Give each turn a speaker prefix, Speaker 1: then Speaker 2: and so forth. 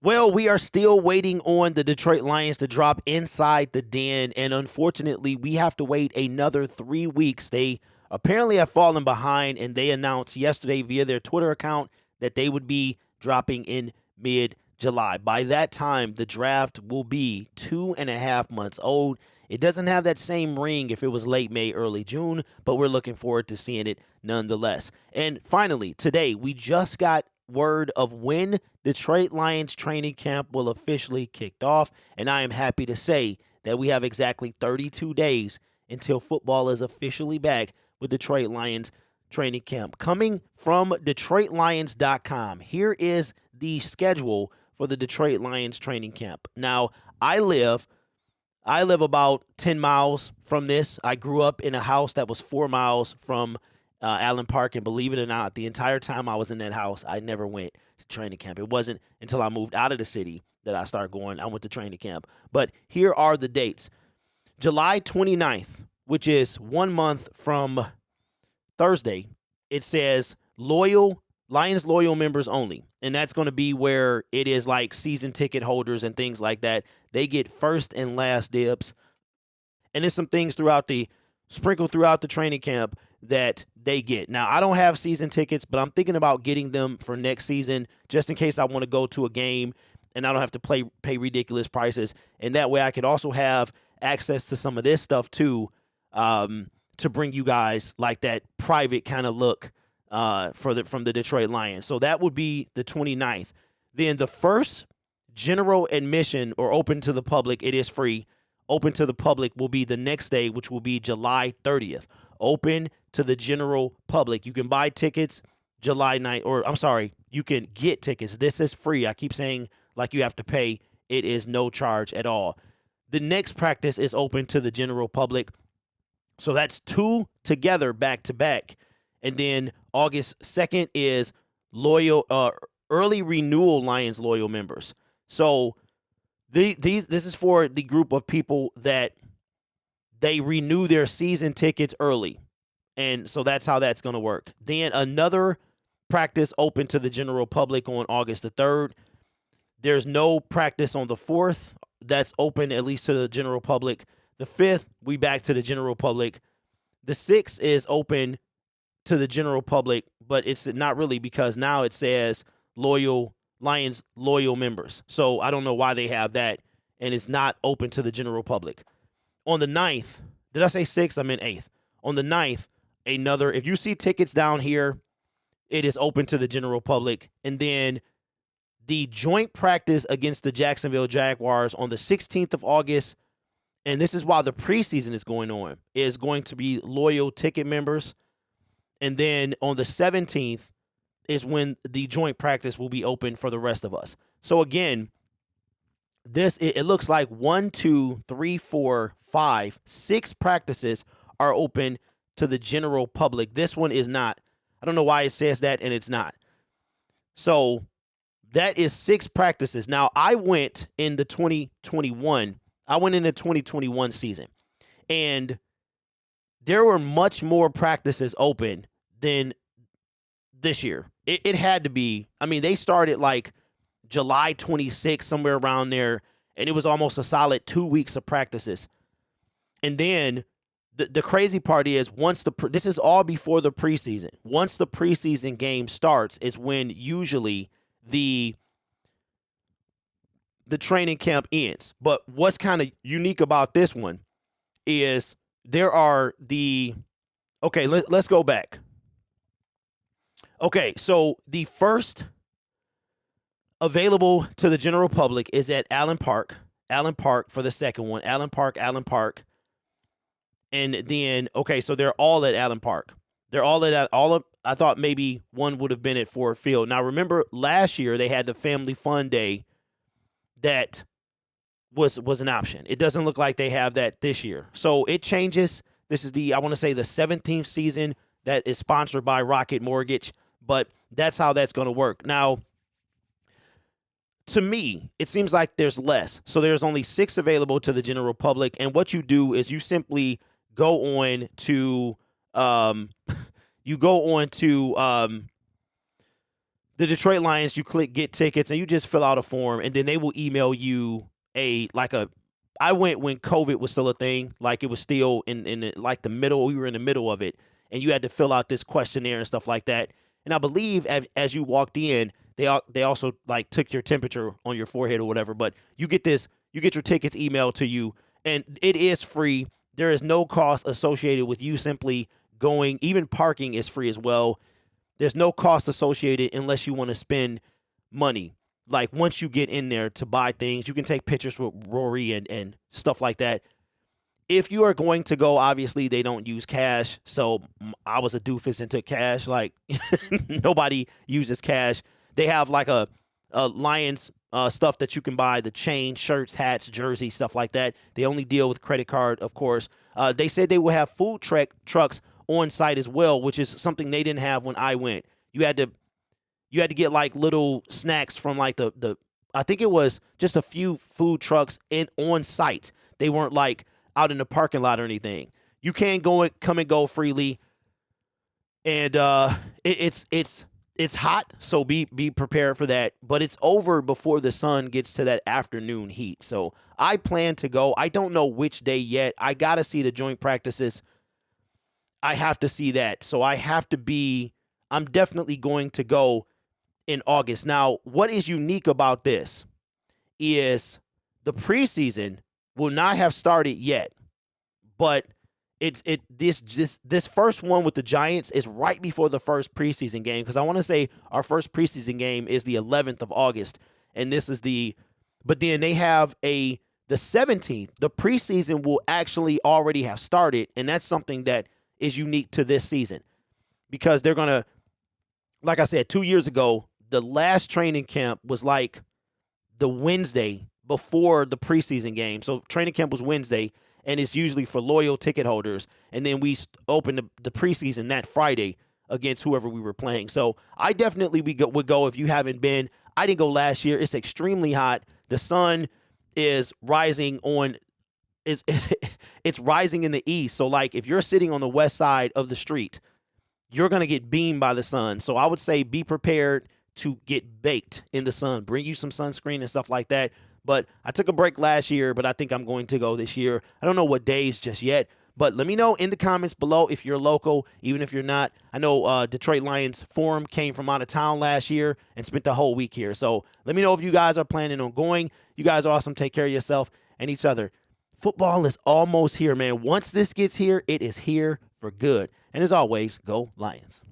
Speaker 1: Well, we are still waiting on the Detroit Lions to drop Inside the Den, and unfortunately, we have to wait another 3 weeks. They apparently have fallen behind, and they announced yesterday via their Twitter account that they would be dropping in mid-July. By that time, the draft will be 2.5 months old. It doesn't have that same ring if it was late May, early June, but we're looking forward to seeing it nonetheless. And finally, today, we just got word of when Detroit Lions training camp will officially kick off, and I am happy to say that we have exactly 32 days until football is officially back with Detroit Lions training camp. Coming from DetroitLions.com, here is the schedule for the Detroit Lions training camp. Now, I live about 10 miles from this. I grew up in a house that was 4 miles from Allen Park, and believe it or not, the entire time I was in that house, I never went to training camp. It wasn't until I moved out of the city that I started going. I went to training camp. But here are the dates. July 29th, which is 1 month from Thursday, it says Lions loyal members only. And that's going to be where it is like season ticket holders and things like that. They get first and last dibs. And there's some things sprinkled throughout the training camp that they get. Now, I don't have season tickets, but I'm thinking about getting them for next season just in case I want to go to a game and I don't have to pay ridiculous prices. And that way I could also have access to some of this stuff too, to bring you guys like that private kind of look from the Detroit Lions. So that would be the 29th. Then the first general admission or open to the public, it is free. Open to the public will be the next day, which will be July 30th. Open to the general public. You can buy tickets July 9th, or I'm sorry, you can get tickets. This is free. I keep saying like you have to pay. It is no charge at all. The next practice is open to the general public. So that's two together back to back. And then August 2nd is early renewal Lions loyal members. So this is for the group of people that they renew their season tickets early. And so that's how that's going to work. Then another practice open to the general public on August the 3rd. There's no practice on the 4th. That's open at least to the general public. The 5th, we back to the general public. The 6th is open to the general public, but it's not really because now it says Lions loyal members. So I don't know why they have that, and it's not open to the general public. On the 9th, did I say 6th? I meant 8th. On the 9th, if you see tickets down here, it is open to the general public. And then the joint practice against the Jacksonville Jaguars on the 16th of August, and this is while the preseason is going on, is going to be loyal ticket members. And then on the 17th is when the joint practice will be open for the rest of us. So again, it looks like 1, 2, 3, 4, 5, 6 practices are open to the general public. This one is not. I don't know why it says that, and it's not. So that is 6 practices. Now, I went in the 2021 season, and there were much more practices open than this year. It had to be. I mean, they started like July 26th, somewhere around there, and it was almost a solid 2 weeks of practices. And then the crazy part is this is all before the preseason. Once the preseason game starts is when usually the training camp ends. But what's kind of unique about this one is there are let's go back. Okay, so the first available to the general public is at Allen Park for the second one. Allen Park. And then, so they're all at Allen Park. They're all at I thought maybe one would have been at Ford Field. Now, remember last year they had the Family Fun Day that was an option. It doesn't look like they have that this year. So it changes. This is I want to say the 17th season that is sponsored by Rocket Mortgage, but that's how that's going to work. Now, to me, it seems like there's less. So there's only 6 available to the general public, and what you do is you simply go on to the Detroit Lions, you click get tickets and you just fill out a form, and then they will email you I went when COVID was still a thing, like it was still in like the middle. We were in the middle of it, and you had to fill out this questionnaire and stuff like that. And I believe as you walked in, they also like took your temperature on your forehead or whatever. But you get your tickets emailed to you, and it is free. There is no cost associated with you simply going. Even parking is free as well. There's no cost associated unless you want to spend money. Like once you get in there to buy things, you can take pictures with Rory and stuff like that. If you are going to go, obviously they don't use cash. So I was a doofus and took cash. Like nobody uses cash. They have like a Lions stuff that you can buy, the chain, shirts, hats, jerseys, stuff like that. They only deal with credit card, of course. They said they will have food trucks on site as well, which is something they didn't have when I went. You had to get like little snacks from like the I think it was just a few food trucks on site. They weren't like out in the parking lot or anything. You can come and go freely, and it's hot, so be prepared for that. But it's over before the sun gets to that afternoon heat. So I plan to go. I don't know which day yet. I gotta see the joint practices. I have to see that. So I'm definitely going to go in August. Now, what is unique about this is the preseason will not have started yet, but this first one with the Giants is right before the first preseason game, because I want to say our first preseason game is the 11th of August, and but then they have the 17th. The preseason will actually already have started, and that's something that is unique to this season, because they're going to, like I said, 2 years ago, the last training camp was like the Wednesday before the preseason game. So training camp was Wednesday, and it's usually for loyal ticket holders. And then we opened the preseason that Friday against whoever we were playing. So I definitely would go if you haven't been. I didn't go last year. It's extremely hot. The sun is rising it's rising in the east. So like if you're sitting on the west side of the street, you're going to get beamed by the sun. So I would say be prepared to get baked in the sun. Bring you some sunscreen and stuff like that. But I took a break last year, but I think I'm going to go this year. I don't know what days just yet, but let me know in the comments below if you're local, even if you're not. I know Detroit Lions Forum came from out of town last year and spent the whole week here. So let me know if you guys are planning on going. You guys are awesome. Take care of yourself and each other. Football is almost here, man. Once this gets here, it is here for good. And as always, go Lions.